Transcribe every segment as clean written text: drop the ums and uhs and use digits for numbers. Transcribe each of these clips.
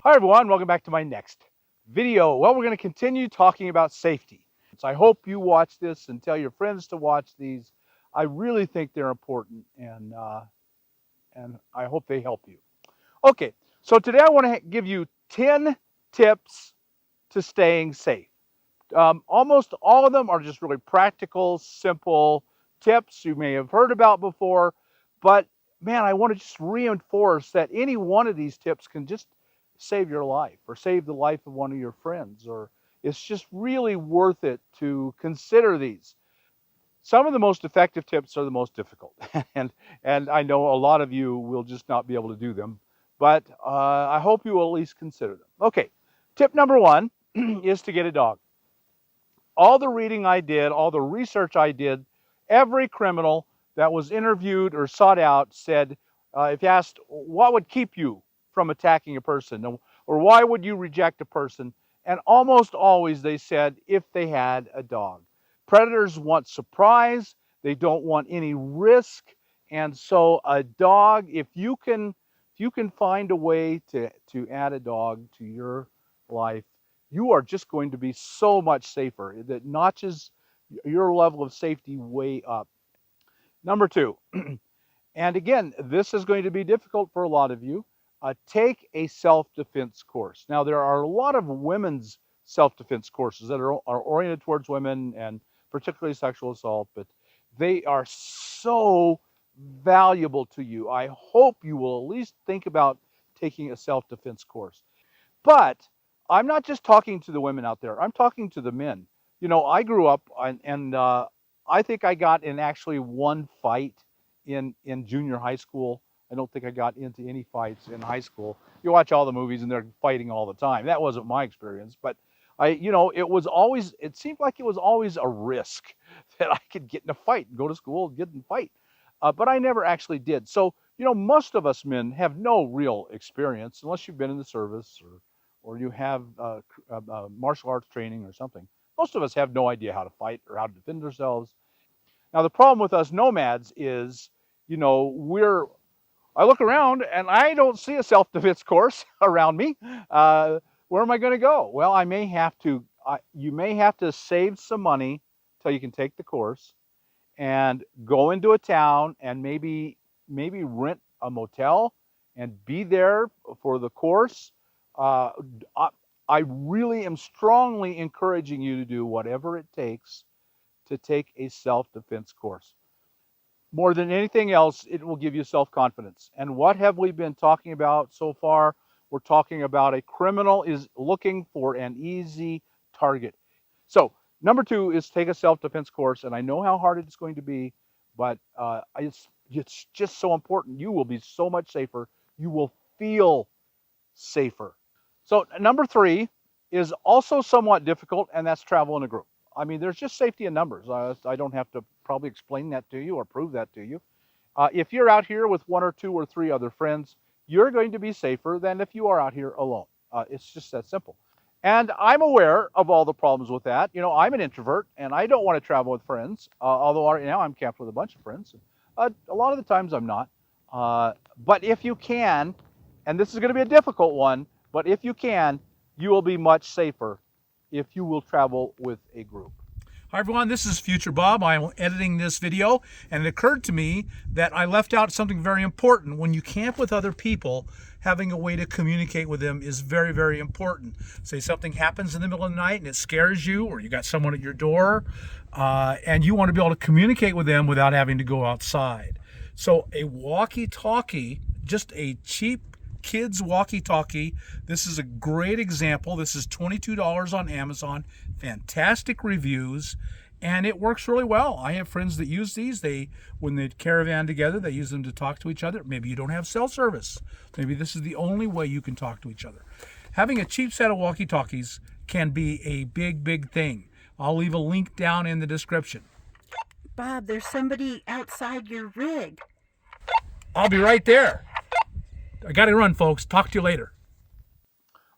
Hi everyone, welcome back to my next video. Well, we're going to continue talking about safety. So I hope you watch this and tell your friends to watch these. I really think they're important and I hope they help you. Okay, so today I want to give you 10 tips to staying safe. Almost all of them are just really practical, simple tips you may have heard about before, but man, I want to just reinforce that any one of these tips can just save your life or save the life of one of your friends, or it's just really worth it to consider these. Some of the most effective tips are the most difficult, and I know a lot of you will just not be able to do them, but I hope you will at least consider them. Okay, tip number one is to get a dog. All the reading I did, all the research I did, every criminal that was interviewed or sought out said, if you asked, what would keep you from attacking a person? Or why would you reject a person? And almost always they said, if they had a dog. Predators want surprise. They don't want any risk. And so a dog, if you can find a way to add a dog to your life, you are just going to be so much safer. That notches your level of safety way up. Number two, and again, this is going to be difficult for a lot of you, take a self-defense course. Now, there are a lot of women's self-defense courses that are oriented towards women and particularly sexual assault, but they are so valuable to you. I hope you will at least think about taking a self-defense course. But I'm not just talking to the women out there. I'm talking to the men. You know, I grew up and I think I got in actually one fight in junior high school. I don't think I got into any fights in high school. You watch all the movies and they're fighting all the time. That wasn't my experience, but it seemed like it was always a risk that I could get in a fight and go to school and get in a fight. But I never actually did. So, most of us men have no real experience unless you've been in the service or you have martial arts training or something. Most of us have no idea how to fight or how to defend ourselves. Now, the problem with us nomads is, you know, I look around and I don't see a self-defense course around me. Where am I going to go? Well, you may have to save some money till you can take the course and go into a town and maybe rent a motel and be there for the course. Uh, I really am strongly encouraging you to do whatever it takes to take a self-defense course. More than anything else, it will give you self-confidence. And what have we been talking about so far? We're talking about a criminal is looking for an easy target. So number two is take a self-defense course. And I know how hard it's going to be, but it's just so important. You will be so much safer. You will feel safer. So number three is also somewhat difficult, and that's travel in a group. I mean, there's just safety in numbers. I don't have to probably explain that to you or prove that to you. If you're out here with one or two or three other friends, you're going to be safer than if you are out here alone. It's just that simple. And I'm aware of all the problems with that. You know, I'm an introvert and I don't want to travel with friends, although right now I'm camped with a bunch of friends. A lot of the times I'm not. But if you can, and this is going to be a difficult one, but if you can, you will be much safer if you will travel with a group. Hi everyone, this is Future Bob. I'm editing this video and it occurred to me that I left out something very important. When you camp with other people, having a way to communicate with them is very, very important. Say something happens in the middle of the night and it scares you, or you got someone at your door and you want to be able to communicate with them without having to go outside. So a walkie-talkie, just a cheap kids walkie-talkie. This is a great example. This is $22 on Amazon. Fantastic reviews, and it works really well. I have friends that use these. When they caravan together, they use them to talk to each other. Maybe you don't have cell service. Maybe this is the only way you can talk to each other. Having a cheap set of walkie-talkies can be a big, big thing. I'll leave a link down in the description. Bob, there's somebody outside your rig. I'll be right there. I got to run, folks. Talk to you later.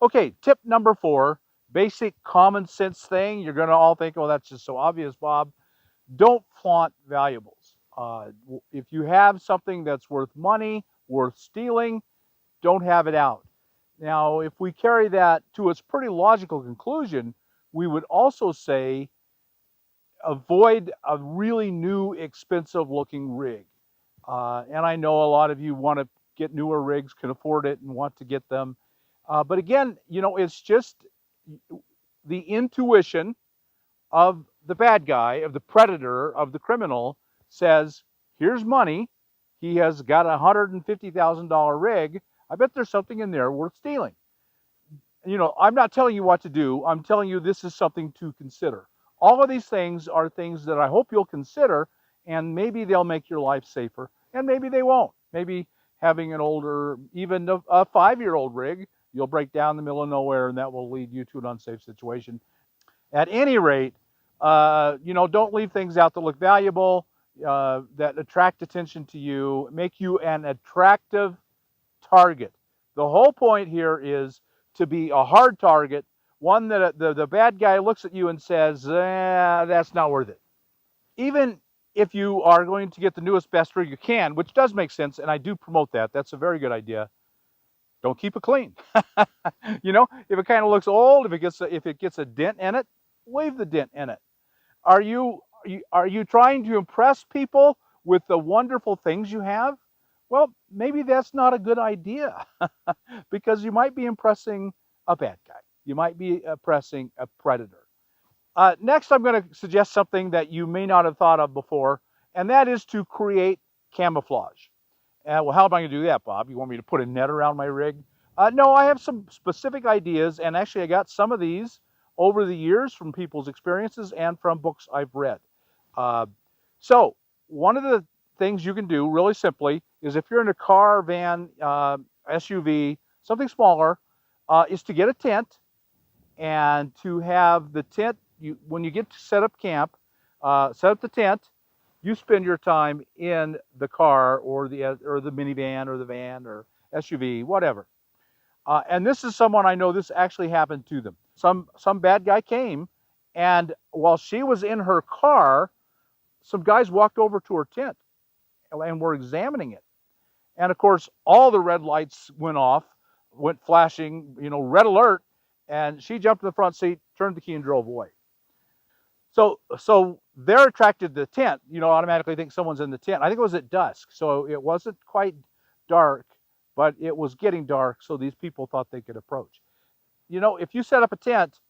Okay, tip number four, basic common sense thing. You're going to all think, well, that's just so obvious, Bob. Don't flaunt valuables. If you have something that's worth money, worth stealing, don't have it out. Now, if we carry that to its pretty logical conclusion, we would also say avoid a really new, expensive looking rig. And I know a lot of you want to get newer rigs, can afford it, and want to get them. But again, it's just the intuition of the bad guy, of the predator, of the criminal says, here's money. He has got a $150,000 rig. I bet there's something in there worth stealing. I'm not telling you what to do. I'm telling you this is something to consider. All of these things are things that I hope you'll consider, and maybe they'll make your life safer, and maybe they won't. Maybe having an older, even a 5-year-old rig, you'll break down in the middle of nowhere, and that will lead you to an unsafe situation. At any rate, don't leave things out that look valuable, that attract attention to you, make you an attractive target. The whole point here is to be a hard target, one that the bad guy looks at you and says, that's not worth it. Even if you are going to get the newest, best rig you can, which does make sense, and I do promote that, that's a very good idea, don't keep it clean. If it kind of looks old, if it gets a dent in it, leave the dent in it. Are you trying to impress people with the wonderful things you have? Well, maybe that's not a good idea because you might be impressing a bad guy. You might be impressing a predator. Next, I'm going to suggest something that you may not have thought of before, and that is to create camouflage. Well, how am I going to do that, Bob? You want me to put a net around my rig? No, I have some specific ideas, and actually I got some of these over the years from people's experiences and from books I've read. So one of the things you can do really simply is if you're in a car, van, SUV, something smaller, is to get a tent and to have the tent, when you get to set up camp, set up the tent, you spend your time in the car or the minivan or the van or SUV, whatever. And this is someone I know this actually happened to them. Some bad guy came, and while she was in her car, some guys walked over to her tent and were examining it. And of course, all the red lights went off, went flashing, red alert, and she jumped in the front seat, turned the key, and drove away. So they're attracted to the tent, automatically think someone's in the tent. I think it was at dusk, so it wasn't quite dark, but it was getting dark, so these people thought they could approach. If you set up a tent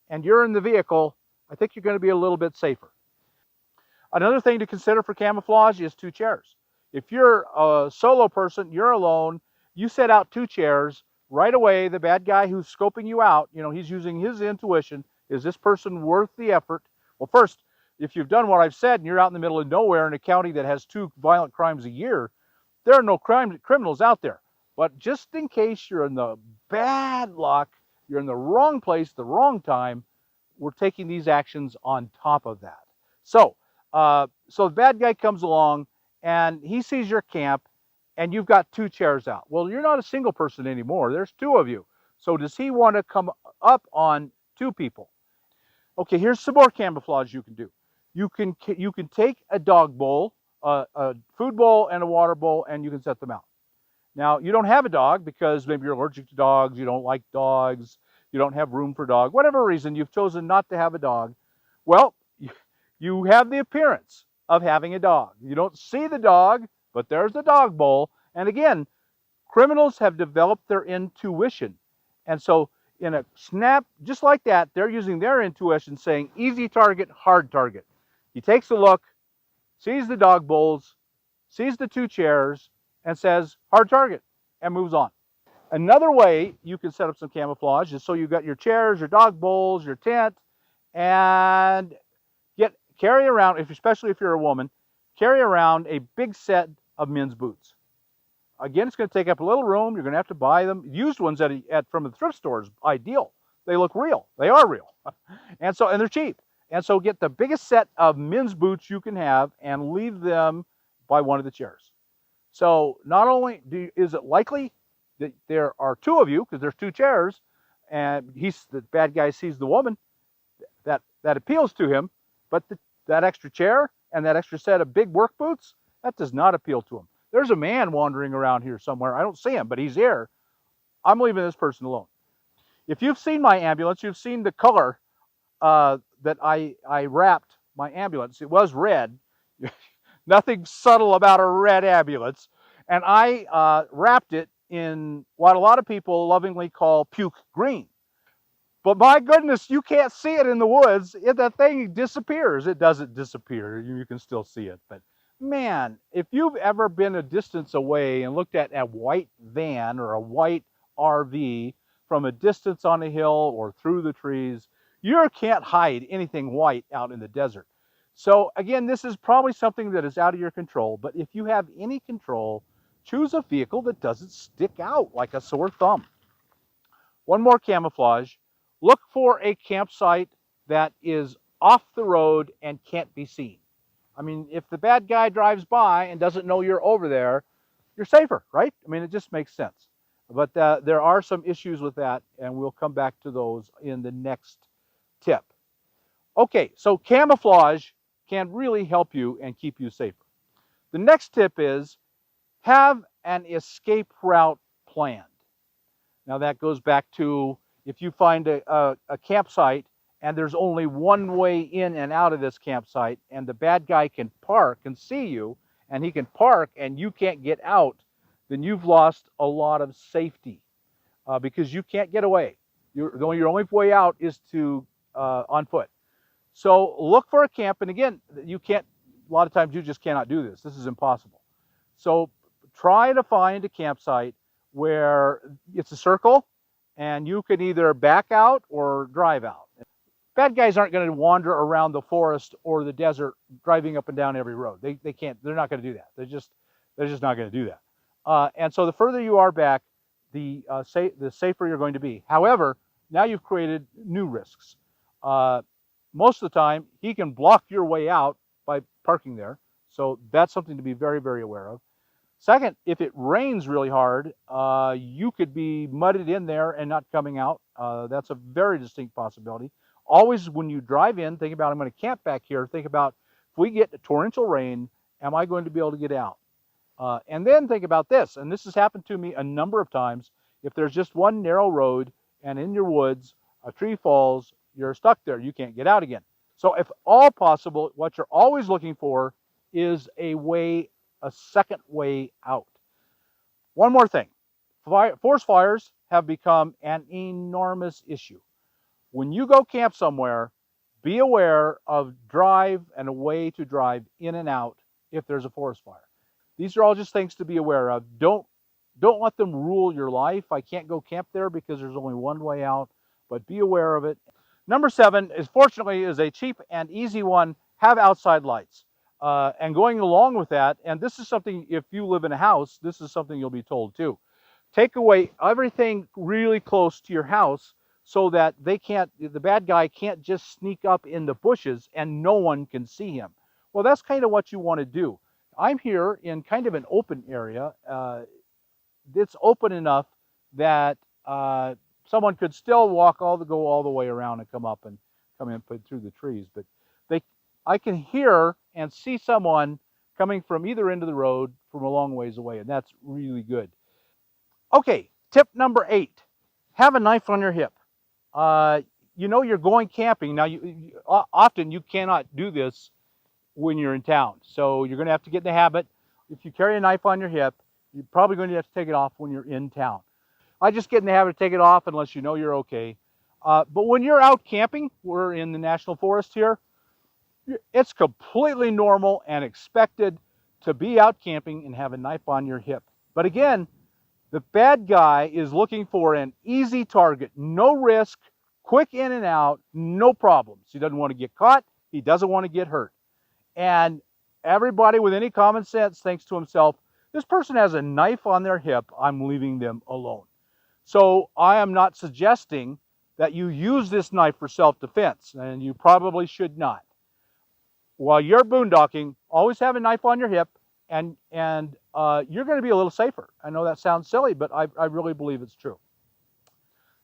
and you're in the vehicle, I think you're going to be a little bit safer. Another thing to consider for camouflage is 2 chairs. If you're a solo person, you're alone, you set out 2 chairs, right away the bad guy who's scoping you out, he's using his intuition. Is this person worth the effort? Well, first, if you've done what I've said and you're out in the middle of nowhere in a county that has 2 violent crimes a year, there are no criminals out there. But just in case you're in the bad luck, you're in the wrong place, the wrong time, we're taking these actions on top of that. So the bad guy comes along and he sees your camp and you've got 2 chairs out. Well, you're not a single person anymore. There's 2 of you. So does he want to come up on 2 people? Okay, here's some more camouflage you can do. You can take a dog bowl, a food bowl, and a water bowl, and you can set them out. Now, you don't have a dog because maybe you're allergic to dogs, you don't like dogs, you don't have room for a dog, whatever reason you've chosen not to have a dog. Well, you have the appearance of having a dog. You don't see the dog, but there's the dog bowl. And again, criminals have developed their intuition. And so in a snap, just like that, they're using their intuition saying easy target, hard target. He takes a look, sees the dog bowls, sees the 2 chairs, and says hard target, and moves on. Another way you can set up some camouflage is so you've got your chairs, your dog bowls, your tent, and carry around, especially if you're a woman, carry around a big set of men's boots. Again, it's going to take up a little room. You're going to have to buy them. Used ones from the thrift stores, ideal. They look real. They are real. And they're cheap. And so get the biggest set of men's boots you can have and leave them by one of the chairs. So not only is it likely that there are 2 of you, because there's 2 chairs, and the bad guy sees the woman, that appeals to him, but that extra chair and that extra set of big work boots, that does not appeal to him. There's a man wandering around here somewhere. I don't see him, but he's here. I'm leaving this person alone. If you've seen my ambulance, you've seen the color that I wrapped my ambulance. It was red. Nothing subtle about a red ambulance. And I wrapped it in what a lot of people lovingly call puke green. But my goodness, you can't see it in the woods. That thing disappears. It doesn't disappear. You can still see it. But man, if you've ever been a distance away and looked at a white van or a white RV from a distance on a hill or through the trees, you can't hide anything white out in the desert. So again, this is probably something that is out of your control. But if you have any control, choose a vehicle that doesn't stick out like a sore thumb. One more camouflage. Look for a campsite that is off the road and can't be seen. I mean, if the bad guy drives by and doesn't know you're over there, you're safer, right? I mean, it just makes sense. But there are some issues with that, and we'll come back to those in the next tip. Okay, so camouflage can really help you and keep you safer. The next tip is have an escape route planned. Now that goes back to if you find a campsite and there's only one way in and out of this campsite and the bad guy can park and see you and he can park and you can't get out, then you've lost a lot of safety because you can't get away. Your only way out is to on foot. So look for a camp, and again, you can't, a lot of times you just cannot do this. This is impossible. So try to find a campsite where it's a circle and you can either back out or drive out. Bad guys aren't going to wander around the forest or the desert driving up and down every road. They can't, they're not going to do that. They're just not going to do that. And so the further you are back, the safer you're going to be. However, now you've created new risks. Most of the time, he can block your way out by parking there. So that's something to be very, very aware of. Second, if it rains really hard, you could be mudded in there and not coming out. That's a very distinct possibility. Always, when you drive in, think about, I'm going to camp back here. Think about, if we get torrential rain, am I going to be able to get out? And then think about this, and this has happened to me a number of times. If there's just one narrow road and in your woods, a tree falls, you're stuck there. You can't get out again. So if all possible, what you're always looking for is a way, a second way out. One more thing. Forest fires have become an enormous issue. When you go camp somewhere, be aware of drive and a way to drive in and out if there's a forest fire. These are all just things to be aware of. Don't let them rule your life. I can't go camp there because there's only one way out, but be aware of it. Number 7 is, fortunately, is a cheap and easy one. Have outside lights. And going along with that, and this is something, if you live in a house, this is something you'll be told too. Take away everything really close to your house so that the bad guy can't just sneak up in the bushes and no one can see him. Well, that's kind of what you want to do. I'm here in kind of an open area. It's open enough that someone could still go all the way around and come in through the trees. But I can hear and see someone coming from either end of the road from a long ways away, and that's really good. Okay, tip number 8, have a knife on your hip. You know you're going camping. Now, often you cannot do this when you're in town, so you're going to have to get in the habit. If you carry a knife on your hip, you're probably going to have to take it off when you're in town. I just get in the habit of taking it off unless you know you're okay. But when you're out camping, we're in the national forest here, it's completely normal and expected to be out camping and have a knife on your hip. But again, the bad guy is looking for an easy target, no risk, quick in and out, no problems. He doesn't want to get caught. He doesn't want to get hurt. And everybody with any common sense thinks to himself, this person has a knife on their hip, I'm leaving them alone. So I am not suggesting that you use this knife for self-defense, and you probably should not. While you're boondocking, always have a knife on your hip, and you're going to be a little safer. I know that sounds silly, but I really believe it's true.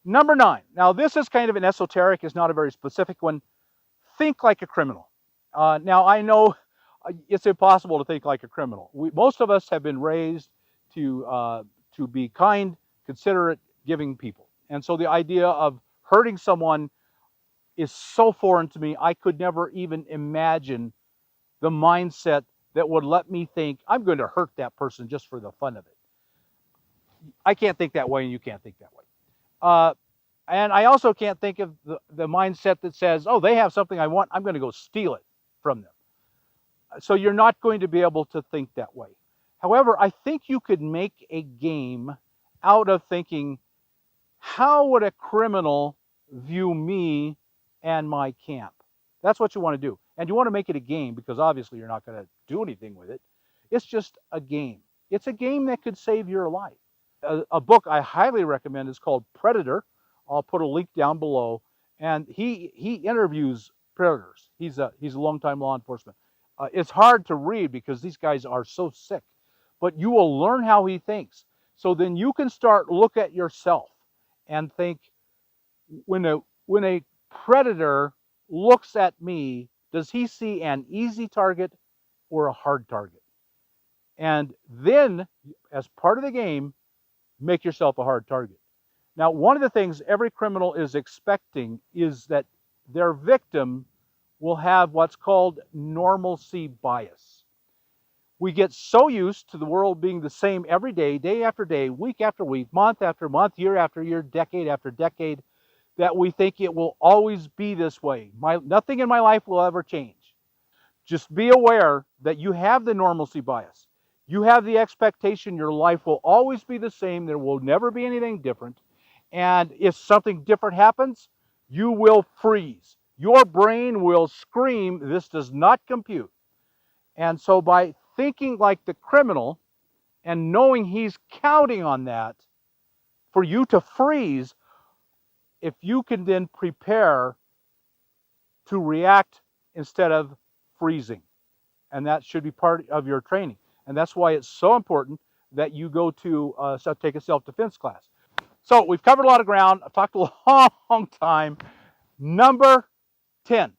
Number 9. Now, this is kind of an esoteric, it's not a very specific one. Think like a criminal. Now, I know it's impossible to think like a criminal. Most of us have been raised to be kind, considerate, giving people. And so the idea of hurting someone is so foreign to me. I could never even imagine the mindset that would let me think I'm going to hurt that person just for the fun of it. I can't think that way, and you can't think that way. And I also can't think of the mindset that says, oh, they have something I want, I'm going to go steal it from them. So you're not going to be able to think that way. However, I think you could make a game out of thinking, how would a criminal view me and my camp? That's what you want to do. And you want to make it a game, because obviously you're not going to do anything with it. It's just a game. It's a game that could save your life. A book I highly recommend is called Predator. I'll put a link down below. And he interviews predators. He's a longtime law enforcement. It's hard to read because these guys are so sick, but you will learn how he thinks. So then you can start look at yourself and think, when a predator looks at me, does he see an easy target or a hard target? And then, as part of the game, make yourself a hard target. Now, one of the things every criminal is expecting is that their victim will have what's called normalcy bias. We get so used to the world being the same every day, day after day, week after week, month after month, year after year, decade after decade, that we think it will always be this way. Nothing in my life will ever change. Just be aware that you have the normalcy bias. You have the expectation your life will always be the same. There will never be anything different. And if something different happens, you will freeze. Your brain will scream, this does not compute. And so by thinking like the criminal and knowing he's counting on that for you to freeze, if you can then prepare to react instead of freezing. And that should be part of your training. And that's why it's so important that you go to take a self-defense class. So we've covered a lot of ground. I've talked a long time. Number 10,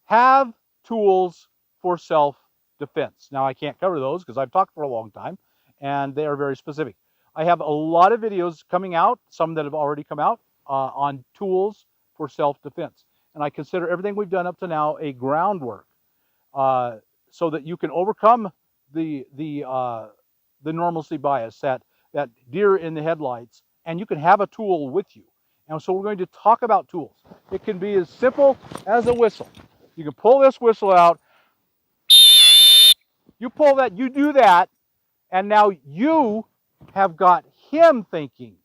have tools for self-defense. Now, I can't cover those because I've talked for a long time, and they are very specific. I have a lot of videos coming out, some that have already come out, on tools for self-defense. And I consider everything we've done up to now a groundwork so that you can overcome the normalcy bias, that deer in the headlights, and you can have a tool with you. And so we're going to talk about tools. It can be as simple as a whistle. You can pull this whistle out. You pull that, you do that, and now you have got him thinking,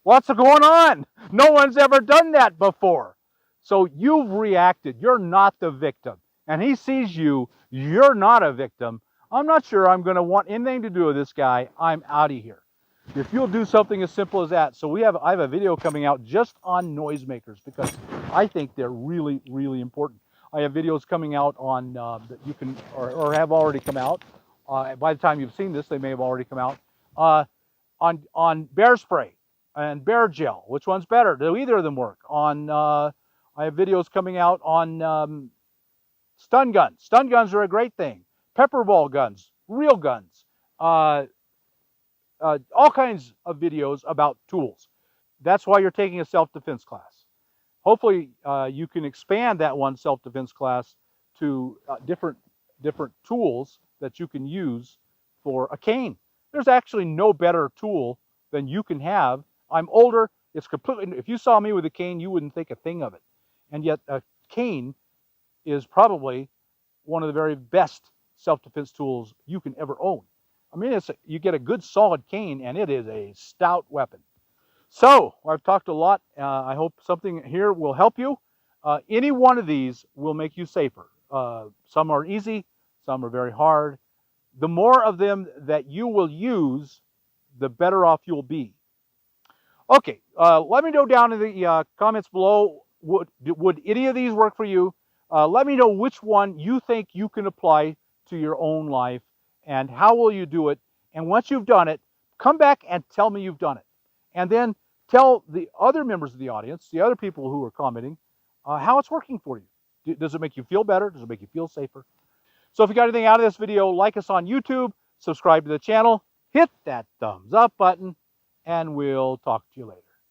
what's going on? No one's ever done that before. So you've reacted. You're not the victim. And he sees you. You're not a victim. I'm not sure I'm going to want anything to do with this guy. I'm out of here. If you'll do something as simple as that. So I have a video coming out just on noisemakers because I think they're really, really important. I have videos coming out on that you can, or have already come out. By the time you've seen this, they may have already come out. On bear spray and bear gel. Which one's better? Do either of them work? I have videos coming out on stun guns. Stun guns are a great thing. Pepper ball guns, real guns. All kinds of videos about tools. That's why you're taking a self-defense class. Hopefully, you can expand that one self-defense class to different tools that you can use for a cane. There's actually no better tool than you can have. I'm older. It's completely. If you saw me with a cane, you wouldn't think a thing of it. And yet, a cane is probably one of the very best self-defense tools you can ever own. I mean, you get a good solid cane, and it is a stout weapon. So I've talked a lot. I hope something here will help you. Any one of these will make you safer. Some are easy, some are very hard. The more of them that you will use, the better off you'll be. Okay, let me know down in the comments below, would any of these work for you? Let me know which one you think you can apply to your own life, and how will you do it. And once you've done it, come back and tell me you've done it. And then tell the other members of the audience, the other people who are commenting, how it's working for you. Does it make you feel better? Does it make you feel safer? So if you got anything out of this video, like us on YouTube, subscribe to the channel, hit that thumbs up button, and we'll talk to you later.